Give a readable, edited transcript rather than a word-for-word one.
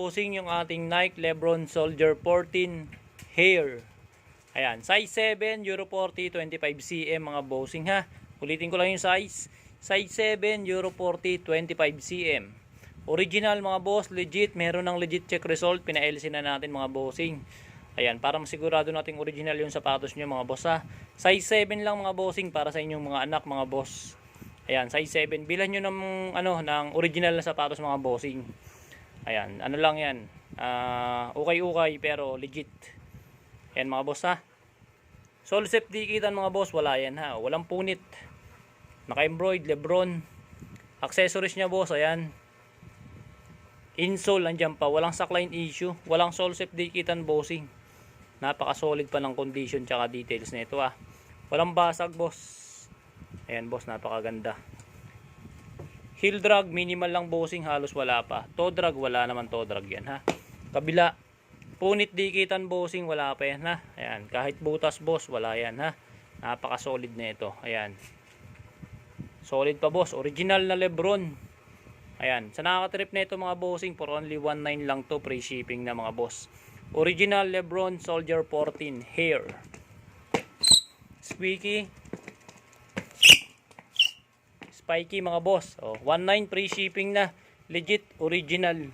bossing yung ating Nike Lebron Soldier 14 Hair. Ayan, size 7, Euro 40, 25 cm mga bossing ha. Ulitin ko lang yung size. Size 7, Euro 40, 25 cm. Original mga boss, legit. Meron ng legit check result. Pina-LC na natin mga bossing. Ayan, para masigurado nating original yung sapatos nyo mga boss ha. Size 7 lang mga bossing para sa inyong mga anak mga boss. Ayan, size 7. Bilan nyo ng original na sapatos mga bossing. Ayan, ano lang yan. Ukay-ukay pero legit. Ayan mga boss ha. Sole step dikitan mga boss, wala yan ha. Walang punit. Naka-embroid, Lebron. Accessories niya boss, ayan. Insole, andyan pa. Walang sackline issue. Walang sole step dikitan bossing. Napaka-solid pa ng condition tsaka details nito ah. Walang basag boss. Ayan boss, napakaganda. Heel drag, minimal lang bossing, halos wala pa. Toe drag, wala naman toe drag yan ha. Kabila, punit dikitan bossing, wala pa yan ha. Ayan, kahit butas boss, wala yan ha. Napaka-solid na ito. Ayan. Solid pa boss, original na Lebron. Ayan, sa nakaka-trip na ito mga bossing, for only 1.9 lang to, free shipping na mga boss. Original Lebron Soldier 14 Hair. Squeaky. Spiky mga boss. 1.9 free shipping na. Legit original.